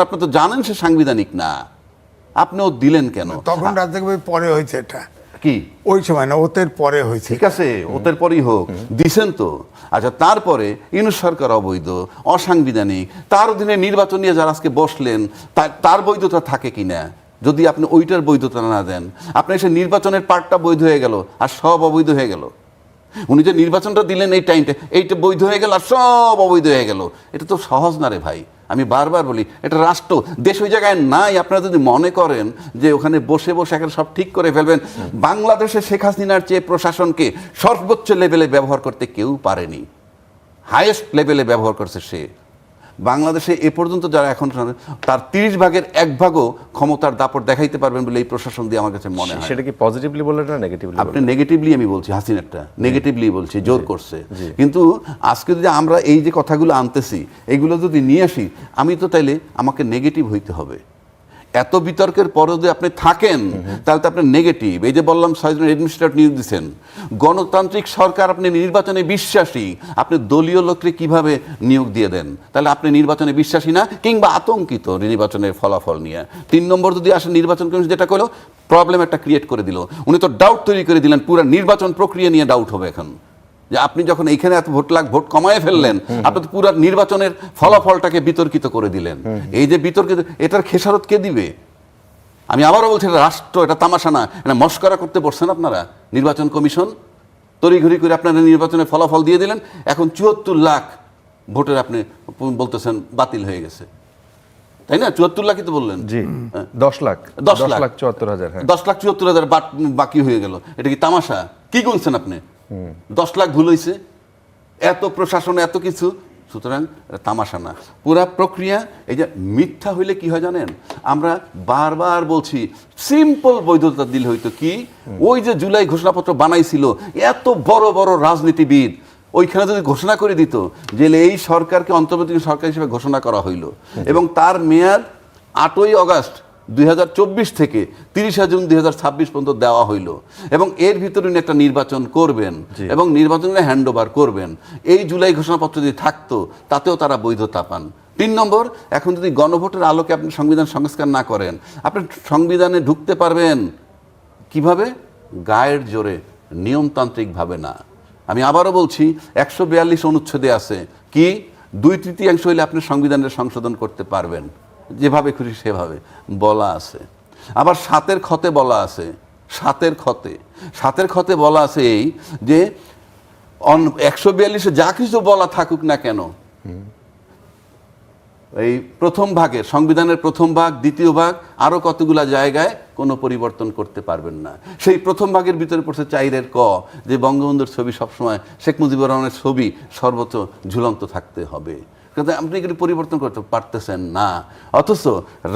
আপনি তো জানেন সে সাংবিধানিক না, আপনি ওত দিলেন কেন? তখন রাজ্জাক ভাই পরে হয়েছে এটা। কি ওই সময় না, ওতের পরে হয়েছে। ঠিক আছে, ওদের পরই হোক, দিছেন তো। আচ্ছা, তারপরে ইউনূস সরকার অবৈধ, অসাংবিধানিক, তার অধীনে নির্বাচন নিয়ে যারা আজকে বসলেন তার বৈধতা থাকে কিনা? যদি আপনি ওইটার বৈধতা না দেন, আপনার সে নির্বাচনের পার্টটা বৈধ হয়ে গেল আর সব অবৈধ হয়ে গেল। উনি যে নির্বাচনটা দিলেন এই টাইমটা, এইটা বৈধ হয়ে গেল আর সব অবৈধ হয়ে গেল। এটা তো সহজ না রে ভাই। আমি বারবার বলি, এটা রাষ্ট্র, দেশ ওই জায়গায় নাই। আপনারা যদি মনে করেন যে ওখানে বসে বসে এখানে সব ঠিক করে ফেলবেন, বাংলাদেশে শেখ হাসিনার চেয়ে প্রশাসনকে সর্বোচ্চ লেভেলে ব্যবহার করতে কেউ পারেনি। হাইয়েস্ট লেভেলে ব্যবহার করছে সে। বাংলাদেশে এ পর্যন্ত যারা এখন তার 30 ভাগের 1 ভাগও ক্ষমতার দাপট দেখাইতে পারবেন বলে এই প্রশাসন দিয়ে আমার কাছে মনে হয়। সেটা কি পজিটিভলি বললেন না নেগেটিভলি? আপনি নেগেটিভলি, আমি বলছি হাসিনারটা নেগেটিভলি বলছি, জোর করছে। কিন্তু আজকে যদি আমরা এই যে কথাগুলো আনতেছি, এগুলো যদি নিয়ে আসি, আমি তো তাইলে আমাকে নেগেটিভ হইতে হবে। এত বিতর্কের পরে যদি আপনি থাকেন তাহলে তো আপনি নেগেটিভ। এই যে বললাম 6 জন অ্যাডমিনিস্ট্রেটর নিয়োগ দিচ্ছেন, গণতান্ত্রিক সরকার, আপনি নির্বাচনে বিশ্বাসী, আপনি দলীয় লোককে কিভাবে নিয়োগ দিয়ে দেন? তাহলে আপনি নির্বাচনে বিশ্বাসী না, কিংবা আতঙ্কিত নির্বাচনের ফলাফল নিয়ে। 3 নম্বর যদি আসে, নির্বাচন কমিশন যেটা করলো, প্রবলেম একটা ক্রিয়েট করে দিল। উনি তো ডাউট তৈরি করে দিলেন, পুরো নির্বাচন প্রক্রিয়া নিয়ে ডাউট হবে এখন। যে আপনি যখন এইখানে এত ভোট কমায় ফেললেন, আপনি তো পুরো নির্বাচনের ফলাফলটাকে বিতর্কিত করে দিলেন। এই যে বিতর্কিত, এটার খেসারত কে দিবে? আমি আবারও বলছি, এটা রাষ্ট্র, এটা তামাশা না। এটা মস্করা করতে বসছেন আপনারা। নির্বাচন কমিশন তড়িঘড়ি করে আপনারা নির্বাচনের ফলাফল দিয়ে দিলেন। এখন 74 লাখ ভোটের আপনি বলতেছেন বাতিল হয়ে গেছে, তাই না? 74 লাখই তো বললেন। জি, 10 লাখ 74,000। 10,74,000 বাকি হয়ে গেল। এটা কি তামাশা? কি গুনছেন আপনি? 10 লাখ ভুল হয়েছে, এত প্রশাসন, এত কিছু। সুতরাং তামাশা না, পুরা প্রক্রিয়া। এই যে মিথ্যা হইলে কি হয় জানেন? আমরা বারবার বলছি, সিম্পল বৈধতা দিলে হইতো কি, ওই যে জুলাই ঘোষণাপত্র বানাইছিল এত বড় বড় রাজনীতিবিদ, ওইখানে যদি ঘোষণা করে দিত যে এই সরকারকে অন্তর্বর্তীকালীন সরকার হিসেবে ঘোষণা করা হইল, এবং তার মেয়াদ 8ই আগস্ট 2024 থেকে 30 জুন 2026 পর্যন্ত দেওয়া হইল, এবং এর ভিতরে উনি একটা নির্বাচন করবেন এবং নির্বাচনে হ্যান্ড ওভার করবেন। এই জুলাই ঘোষণাপত্র যদি থাকতো, তাতেও তারা বৈধতা পান। 3 নম্বর, এখন যদি গণভোটের আলোকে আপনি সংবিধান সংস্কার না করেন, আপনি সংবিধানে ঢুকতে পারবেন কিভাবে? গায়ের জোরে, নিয়মতান্ত্রিকভাবে না। আমি আবারও বলছি, 142 অনুচ্ছেদে আছে কি, 2/3 হইলে আপনি সংবিধানের সংশোধন করতে পারবেন, যেভাবে খুশি সেভাবে বলা আছে। আবার 7-এর খতে বলা আছে, 7-এর খতে বলা আছে এই যে 142-এ যা কিছু বলা থাকুক না কেন, এই প্রথম ভাগের, সংবিধানের প্রথম ভাগ, দ্বিতীয় ভাগ, আরো কতগুলা জায়গায় কোনো পরিবর্তন করতে পারবেন না। সেই প্রথম ভাগের ভিতরে পড়ছে 4-এর ক, যে বঙ্গবন্ধুর ছবি সবসময়, শেখ মুজিবুর রহমানের ছবি সর্বোচ্চ ঝুলন্ত থাকতে হবে। কিন্তু আপনি এগুলি পরিবর্তন করতে পারতেছেন না। অথচ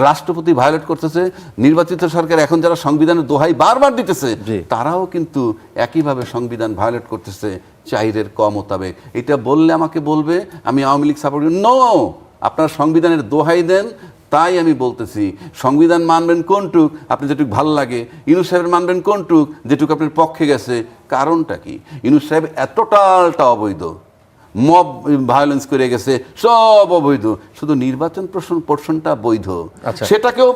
রাষ্ট্রপতি ভায়োলেট করতেছে, নির্বাচিত সরকার এখন যারা সংবিধানের দোহাই বারবার দিতেছে, তারাও কিন্তু একইভাবে সংবিধান ভায়োলেট করতেছে 4-এর ক মোতাবেক। এটা বললে আমাকে বলবে আমি আওয়ামী লীগ সাপোর্ট। নো, আপনারা সংবিধানের দোহাই দেন, তাই আমি বলতেছি সংবিধান মানবেন কোনটুক আপনি যেটুক ভালো লাগে, ইউনূস সাহেবের মানবেন কোনটুক যেটুক আপনার পক্ষে গেছে। কারণটা কি? ইউনূস সাহেব টোটালটা অবৈধ, মব ভায়োলেন্স করে গেছে, সব অবৈধ, শুধু নির্বাচন পোর্শনটা বৈধ। সেটাকেও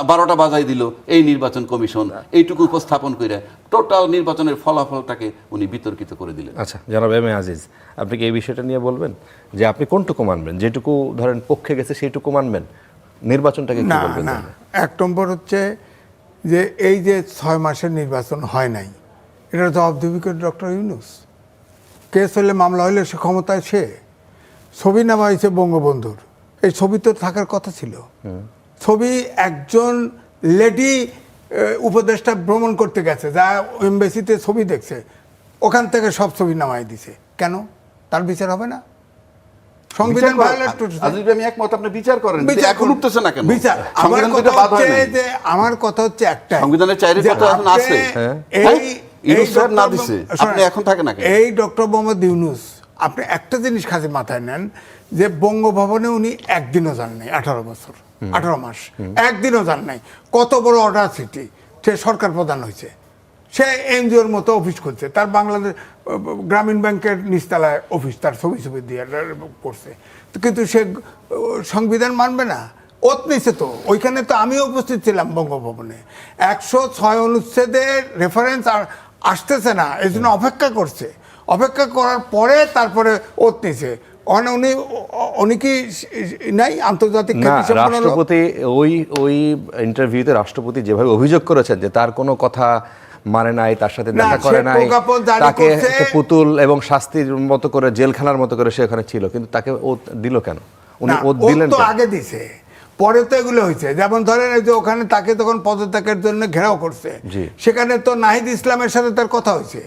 12টা বাজাই দিল এই নির্বাচন কমিশন, এইটুকু উপস্থাপন করে টোটাল নির্বাচনের ফলাফলটাকে উনি বিতর্কিত করে দিলেন। আচ্ছা, জনাব এম এ আজিজ, আপনি কি এই বিষয়টা নিয়ে বলবেন যে আপনি কোনটুকু মানবেন? যেটুকু ধরেন পক্ষে গেছে সেইটুকু মানবেন, নির্বাচনটাকে কি বলবেন? না, 1 নম্বর হচ্ছে যে এই যে 6 মাসের নির্বাচন হয় নাই, এটা জবাবদিহি করে ডক্টর ইউনূস। কেস হলে, মামলা হলে সে ক্ষমতায়, সে ছবি নেওয়া হয়েছে বঙ্গবন্ধুর, এই ছবি তো থাকার কথা ছিল। ছবি একজন লেডি উপদেষ্টা ভ্রমণ করতে গেছে, যা এমবেসিতে ছবি দেখছে, ওখান থেকে সব ছবি নামাই দিছে। কেন তার বিচার হবে না? সংবিধান ভায়োলেট করছে। আমি একমত, আপনি বিচার করেন, এখন উঠতেছে না কেন বিচার? আমার কথা হচ্ছে একটা, সংবিধানের 4-এর কথা এখন আছে, ইউনূস সাহেব না দিছে, আপনি এখন থাকে না কেন? এই ডক্টর মোহাম্মদ ইউনূস, আপনি একটা জিনিস খালি মাথায় নেন যে বঙ্গভবনে উনি একদিনও যান নাই, 18 মাস একদিনও যান নাই। কত বড় অডাসিটি! সে সরকার প্রধান হয়েছে, সে এনজিওর মতো অফিস করছে, তার বাংলাদেশ গ্রামীণ ব্যাংকের নিচতলায় অফিস, তার ছবি দিয়ে করছে, কিন্তু সে সংবিধান মানবে না। ওত নিছে তো, ওইখানে তো আমিও উপস্থিত ছিলাম বঙ্গভবনে। 106 অনুচ্ছেদের রেফারেন্স আর আসতেছে না, এই জন্য অপেক্ষা করছে। অপেক্ষা করার পরে তারপরে ওত নিছে। উনি কি নাই আন্তর্জাতিক না, রাষ্ট্রপতি ওই ইন্টারভিউতে রাষ্ট্রপতি যেভাবে অভিযোগ করেছেন যে তার কোনো কথা মানে নাই, তার সাথে দেখা করে নাই, তাকে একটা পুতুল এবং শাস্তির মতো করে জেলখানার মতো করে সে ওখানে ছিল, কিন্তু তাকে ওত দিল কেন? উনি ওত দিলেন তো আগে দিছে, পরে তো এগুলো হয়েছে। যেমন ধরেন এই যে ওখানে তাকে তখন পদত্যাগের জন্য ঘেরাও করছে, সেখানে তো নাহিদ ইসলামের সাথে তার কথা হয়েছে,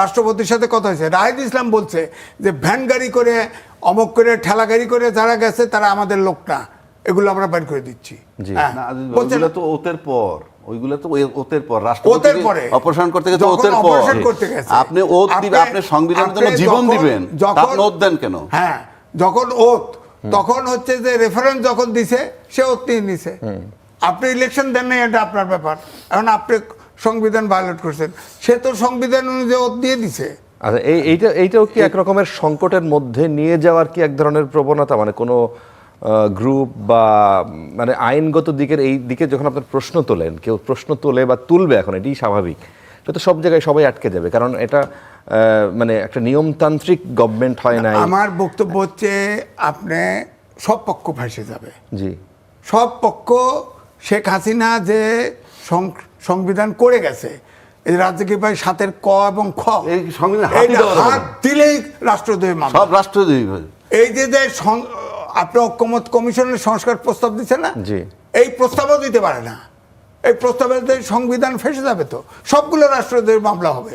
রাষ্ট্রপতির সাথে কথা হয়েছে। নাহিদ ইসলাম বলছে যে ভ্যান গাড়ি করে, অমক করে, ঠেলা গাড়ি করে যারা গেছে তারা আমাদের লোক না, এগুলো আমরা বের করে দিচ্ছি। না, ওইগুলো তো ওতের পর, ওইগুলো তো ওতের পর রাষ্ট্রপতি অপারেশন করতে গেছে, ওতের পর আপনি ওত দিবেন, আপনি সংবিধানের জন্য জীবন দিবেন, আপনি ওত দেন কেন? হ্যাঁ, যখন ওত, তখন হচ্ছে যে রেফারেন্স যখন দিছে সে ওত নিয়ে নিছে। আপনি ইলেকশন দেন নাই, এটা আপনার ব্যাপার। এখন আপনি সংবিধান ভায়োলেট করছেন, সে তো সংবিধান অনুযায়ী ওত দিয়ে দিছে। আচ্ছা, এইটাও কি এক রকমের সংকটের মধ্যে নিয়ে যাওয়ার কি এক ধরনের প্রবণতা, মানে কোনো গ্রুপ বা মানে আইনগত দিকের এই দিকে যখন আপনার প্রশ্ন তোলেন, কেউ প্রশ্ন তোলে বা তুলবে, এখন এটাই স্বাভাবিক, এটা তো সব জায়গায় সবাই আটকে যাবে, কারণ এটা মানে একটা নিয়মতান্ত্রিক গভর্নমেন্ট হয় না। আমার বক্তব্য হচ্ছে আপনি সব পক্ষ ভাসে যাবে। জি, সব পক্ষ, শেখ হাসিনা যে সংবিধান করে গেছে, এই রাজ্যকে প্রায় 7 ক এবং খ, এই সংবিধান হাত দিলেই রাষ্ট্রদ্রোহী মামলা, সব রাষ্ট্রদ্রোহী। এই যে আপনি ঐকমত্য কমিশনের সংস্কার প্রস্তাব দিচ্ছে না, জি, এই প্রস্তাবও দিতে পারে না। এই প্রস্তাবের সংবিধান ফেসে যাবে, তো সবগুলো রাষ্ট্রদ্রোহী মামলা হবে।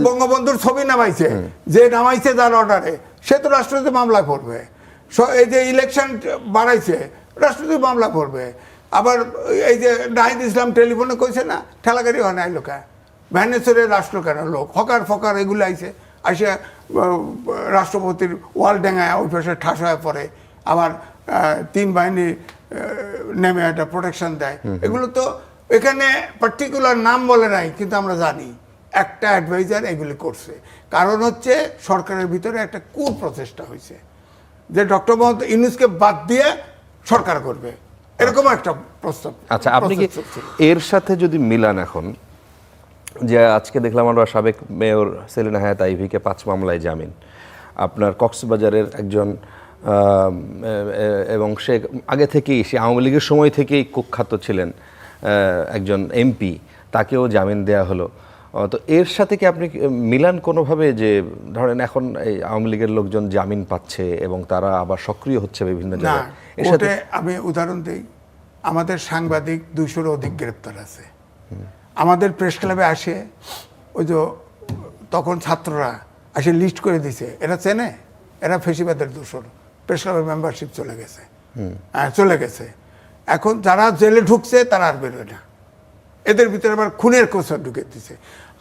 বঙ্গবন্ধুর ছবি নামাইছে, যে নামাইছে যার অর্ডারে, সে তো রাষ্ট্রদ্রোহী মামলায় পড়বে। এই যে ইলেকশন বাড়াইছে, রাষ্ট্রদ্রোহী মামলা পড়বে। আবার এই যে নাহিদ ইসলাম টেলিফোনে কইছে না, ঠেলাগাড়ি হয় নাই লোকা, ভ্যানেশ্বরে রাষ্ট্র কেন লোক, হকার ফকার এগুলো আইছে, আসে রাষ্ট্রপতির ওয়াল ডেঙ্গায় ওই পাশে ঠাস হয়ে পড়ে, আবার 3 বাহিনী নেমে একটা প্রোটেকশন দেয়। এগুলো তো এখানে পার্টিকুলার নাম বলে নাই, কিন্তু আমরা জানি একটা অ্যাডভাইজার এগুলি করছে। কারণ হচ্ছে সরকারের ভিতরে একটা কুপ্রচেষ্টা হয়েছে যে ডক্টর মোহাম্মদ ইউনূসকে বাদ দিয়ে সরকার করবে, এরকম একটা প্রস্তাব। আচ্ছা, আপনি কি এর সাথে যদি মিলান, এখন যে আজকে দেখলাম আমরা সাবেক মেয়র সেলিনা হায়াৎ আইভীকে 5 মামলায় জামিন, আপনার কক্সবাজারের একজন এবং সে আগে থেকেই, সে আওয়ামী লীগের সময় থেকেই কুখ্যাত ছিলেন একজন এমপি, তাকেও জামিন দেয়া হলো। তো এর সাথে কি আপনি মিলান কোনোভাবে, যে ধরেন এখন এই আওয়ামী লীগের লোকজন জামিন পাচ্ছে এবং তারা আবার সক্রিয় হচ্ছে বিভিন্ন জায়গায়? এর সাথে আমি উদাহরণ দিই, আমাদের সাংবাদিক 200-এর অধিক গ্রেপ্তার আছে। আমাদের প্রেস ক্লাবে আসে, ওই যে তখন ছাত্ররা আসে লিস্ট করে দিছে, এরা চেনে, এরা ফেসিবাদের দোষর, প্রেস ক্লাবের মেম্বারশিপ চলে গেছে, চলে গেছে। এখন যারা জেলে ঢুকছে তারা আর বেরোয় না, এদের ভিতরে আবার খুনের কোষা ঢুকে দিছে।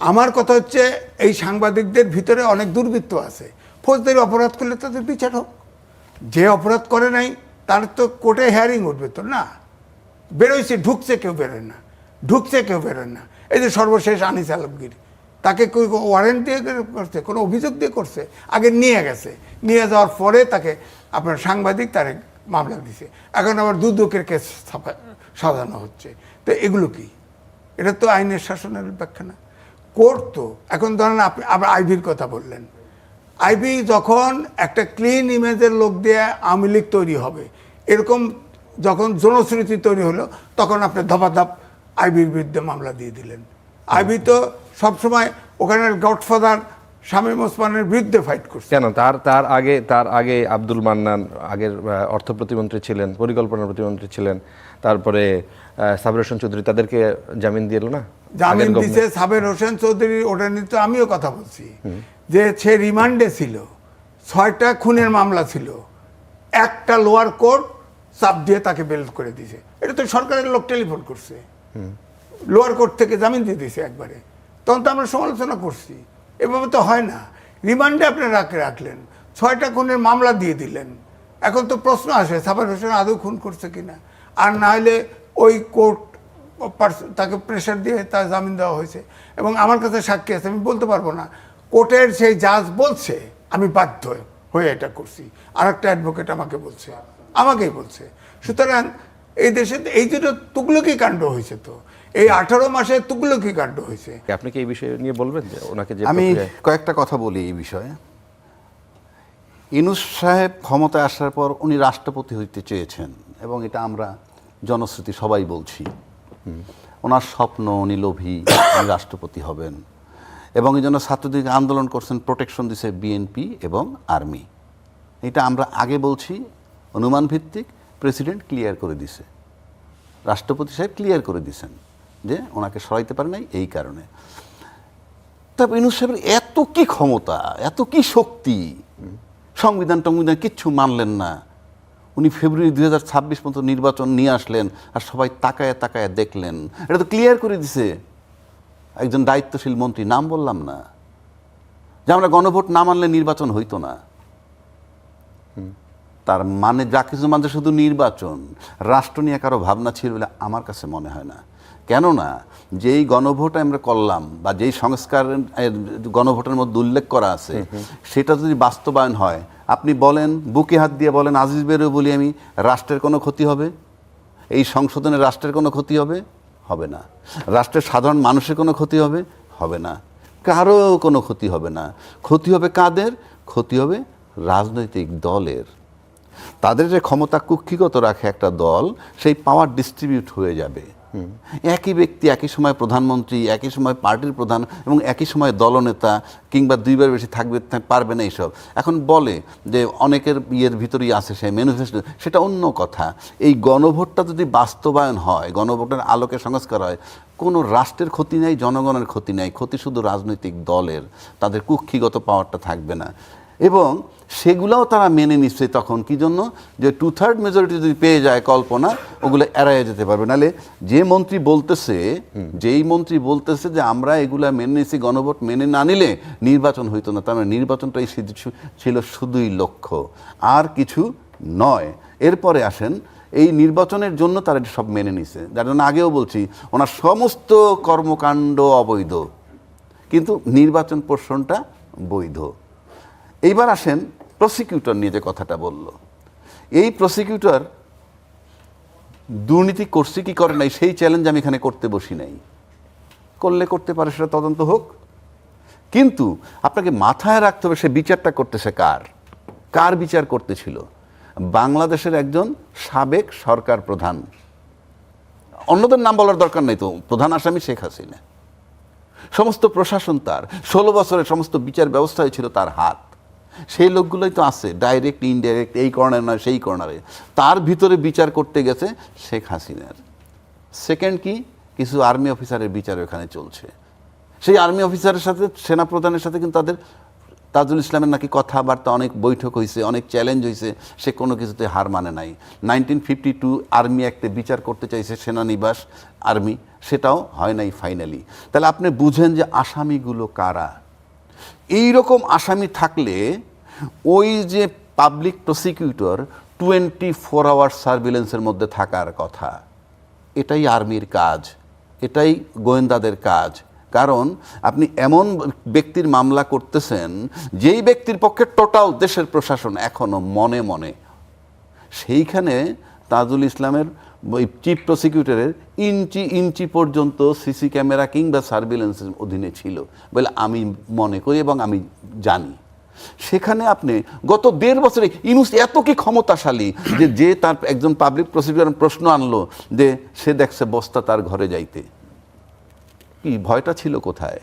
আমার কথা হচ্ছে এই সাংবাদিকদের ভিতরে অনেক দুর্বৃত্ত আছে, ফৌজদারি অপরাধ করলে তাদের বিচার হোক। যে অপরাধ করে নাই তার তো কোর্টে হেয়ারিং উঠবে তো না, বেরোইছে, ঢুকছে কেউ বেরোয় না, ঢুকছে কেউ বেরোয় না। এই যে সর্বশেষ আনিস আলমগীর, তাকে ওয়ারেন্ট দিয়ে করছে, কোনো অভিযোগ দিয়ে করছে, আগে নিয়ে গেছে, নিয়ে যাওয়ার পরে তাকে আপনার সাংবাদিক তার মামলা দিছে, এখন আবার দুদকের কেস সাজানো হচ্ছে। তো এগুলো কি? এটা তো আইনের শাসনের ব্যাখ্যা না। কোর্ট তো এখন ধরেন আপনি আবার আইভির কথা বললেন, আইভি যখন একটা ক্লিন ইমেজের লোক দিয়ে আওয়ামী লীগ তৈরি হবে, এরকম যখন জনশ্রুতি তৈরি হলো, তখন আপনি ধপাধপ আইভির বিরুদ্ধে মামলা দিয়ে দিলেন। আইভি তো সবসময় ওখানের গডফাদার শামীম ওসমানের বিরুদ্ধে ফাইট করছে। কেন? তার আগে আব্দুল মান্নান আগের অর্থ প্রতিমন্ত্রী ছিলেন, পরিকল্পনা প্রতিমন্ত্রী ছিলেন, তারপরে সাবের হোসেন চৌধুরী, তাদেরকে জামিন দিল না? জামিন দিছে সাবের হোসেন চৌধুরী, ওটা নিয়ে তো আমিও কথা বলছি যে সে রিমান্ডে ছিল, 6টা খুনের মামলা ছিল, একটা লোয়ার কোর্ট চাপ দিয়ে তাকে বেল করে দিয়েছে। এটা তো সরকারের লোক টেলিফোন করছে, লোয়ার কোর্ট থেকে জামিন দিয়ে দিয়েছে একবারে। তখন তো আমরা সমালোচনা করছি, এভাবে তো হয় না। রিমান্ডে আপনি রাখলেন, 6টা খুনের মামলা দিয়ে দিলেন, এখন তো প্রশ্ন আসে সাবের হোসেন আদৌ খুন করছে কিনা, আর না হলে ওই কোর্ট তাকে প্রেশার দিয়ে তার জামিন দেওয়া হয়েছে। এবং আমার কাছে সাক্ষী আছে, আমি বলতে পারবো না, কোর্টের সেই জাজ বলছে আমি বাধ্য হয়ে এটা করছি, আর একটা অ্যাডভোকেট আমাকে বলছে আমাকেই বলছে। সুতরাং এই দেশে এই দুটো তুগলকি কাণ্ড হয়েছে, তো এই 18 মাসে তুগলকি কাণ্ড হয়েছে। আপনি কি এই বিষয়ে নিয়ে বলবেন যে ওনাকে যে আমি কয়েকটা কথা বলি এই বিষয়ে। ইউনূস সাহেব ক্ষমতায় আসার পর উনি রাষ্ট্রপতি হইতে চেয়েছেন এবং এটা আমরা জনশ্রুতি সবাই বলছি। ওনার স্বপ্ন, উনি লোভী, উনি রাষ্ট্রপতি হবেন এবং এই জন্য ছাত্রদের আন্দোলন করছেন, প্রোটেকশন দিছে বিএনপি এবং আর্মি। এটা আমরা আগে বলছি, অনুমান ভিত্তিক, প্রেসিডেন্ট ক্লিয়ার করে দিছে, রাষ্ট্রপতি সাহেব ক্লিয়ার করে দিছেন যে ওনাকে সরাইতে পারে নাই এই কারণে। তারপর ইউনূস সাহেবের এত কি ক্ষমতা, এত কি শক্তি, সংবিধান টংবিধান কিচ্ছু মানলেন না। উনি ফেব্রুয়ারি 2026 পর্যন্ত নির্বাচন নিয়ে আসলেন আর সবাই তাকায় তাকায় দেখলেন। এটা তো ক্লিয়ার করে দিছে একজন দায়িত্বশীল মন্ত্রী, নাম বললাম না, যে আমরা গণভোট না মানলে নির্বাচন হইতো না। তার মানে যা কিছু মানে শুধু নির্বাচন, রাষ্ট্র নিয়ে কারো ভাবনা ছিল বলে আমার কাছে মনে হয় না। কেননা যেই গণভোট আমরা করলাম বা যেই সংস্কার গণভোটের মধ্যে উল্লেখ করা আছে সেটা যদি বাস্তবায়ন হয়, আপনি বলেন, বুকে হাত দিয়ে বলেন, আজিজ বেরো বলি আমি, রাষ্ট্রের কোনো ক্ষতি হবে? এই সংশোধনে রাষ্ট্রের কোনো ক্ষতি হবে? হবে না। রাষ্ট্রের সাধারণ মানুষের কোনো ক্ষতি হবে? হবে না। কারো কোনো ক্ষতি হবে না। ক্ষতি হবে কাদের? ক্ষতি হবে রাজনৈতিক দলের। তাদের যে ক্ষমতা কুক্ষিগত রাখে একটা দল, সেই পাওয়ার ডিস্ট্রিবিউট হয়ে যাবে। একই ব্যক্তি একই সময় প্রধানমন্ত্রী, একই সময় পার্টির প্রধান এবং একই সময় দলনেতা, কিংবা দুইবার বেশি থাকবে পারবে না এইসব। এখন বলে যে অনেকের ইয়ের ভিতরেই আছে সেই ম্যানিফেস্টো, সেটা অন্য কথা। এই গণভোটটা যদি বাস্তবায়ন হয়, গণভোটের আলোকে সংস্কার হয়, কোনো রাষ্ট্রের ক্ষতি নেই, জনগণের ক্ষতি নেই, ক্ষতি শুধু রাজনৈতিক দলের, তাদের কুক্ষিগত পাওয়ারটা থাকবে না। এবং সেগুলোও তারা মেনে নিচ্ছে তখন, কি জন্য? যে 2/3 মেজরিটি যদি পেয়ে যায় কল্পনা, ওগুলো এড়াইয়া যেতে পারবে। নাহলে যে মন্ত্রী বলতেছে, যেই মন্ত্রী বলতেছে যে আমরা এগুলা মেনে নিয়েছি, গণভোট মেনে না নিলে নির্বাচন হইতো না, তার মানে নির্বাচনটাই ছিল শুধুই লক্ষ্য, আর কিছু নয়। এরপরে আসেন, এই নির্বাচনের জন্য তারা সব মেনে নিছে, যার জন্য আগেও বলছি ওনার সমস্ত কর্মকাণ্ড অবৈধ, কিন্তু নির্বাচন পোর্শনটা বৈধ। এইবার আসেন প্রসিকিউটর নিয়ে যে কথাটা বলল, এই প্রসিকিউটর দুর্নীতি করছে কি করে নাই সেই চ্যালেঞ্জ আমি এখানে করতে বসি নাই। করলে করতে পারে, সেটা তদন্ত হোক, কিন্তু আপনাকে মাথায় রাখতে হবে সে বিচারটা করতেছে কার বিচার করতেছিল? বাংলাদেশের একজন সাবেক সরকার প্রধান, অন্যদের নাম বলার দরকার নেই তো, প্রধান আসামি শেখ হাসিনা, সমস্ত প্রশাসন তার, 16 বছরের সমস্ত বিচার ব্যবস্থায় ছিল তার হাত। সেই লোকগুলোই তো আছে ডাইরেক্ট ইনডাইরেক্ট, এই কর্নারে নয় সেই কর্নারে, তার ভিতরে বিচার করতে গেছে শেখ হাসিনার। সেকেন্ড কি, কিছু আর্মি অফিসারের বিচার ওখানে চলছে। সেই আর্মি অফিসারের সাথে, সেনাপ্রধানের সাথে কিন্তু তাজুল ইসলামের নাকি কথাবার্তা, অনেক বৈঠক হয়েছে, অনেক চ্যালেঞ্জ হয়েছে, সে কোনো কিছুতে হার মানে নাই। 1952 আর্মি অ্যাক্টে বিচার করতে চাইছে সেনানিবাস আর্মি, সেটাও হয় নাই ফাইনালি। তাহলে আপনি বুঝেন যে আসামিগুলো কারা। এই রকম আসামি থাকলে ওই যে পাবলিক প্রসিকিউটর 24 আওয়ার সার্ভিলেন্সের মধ্যে থাকার কথা। এটাই আর্মির কাজ, এটাই গোয়েন্দাদের কাজ। কারণ আপনি এমন ব্যক্তির মামলা করতেছেন যেই ব্যক্তির পক্ষে টোটাল দেশের প্রশাসন এখনো মনে মনে। সেইখানে তাজুল ইসলামের ওই চিফ প্রসিকিউটরের ইঞ্চি পর্যন্ত সিসি ক্যামেরা কিংবা সার্ভিলেন্সের অধীনে ছিল বলে আমি মনে করি এবং আমি জানি। সেখানে আপনি গত 1.5 বছরে ইউনূস এত কি ক্ষমতাশালী যে তার একজন পাবলিক প্রসিকিউটর প্রশ্ন আনলো যে সে দেখছে বস্তা তার ঘরে যাইতে, কি ভয়টা ছিল কোথায়?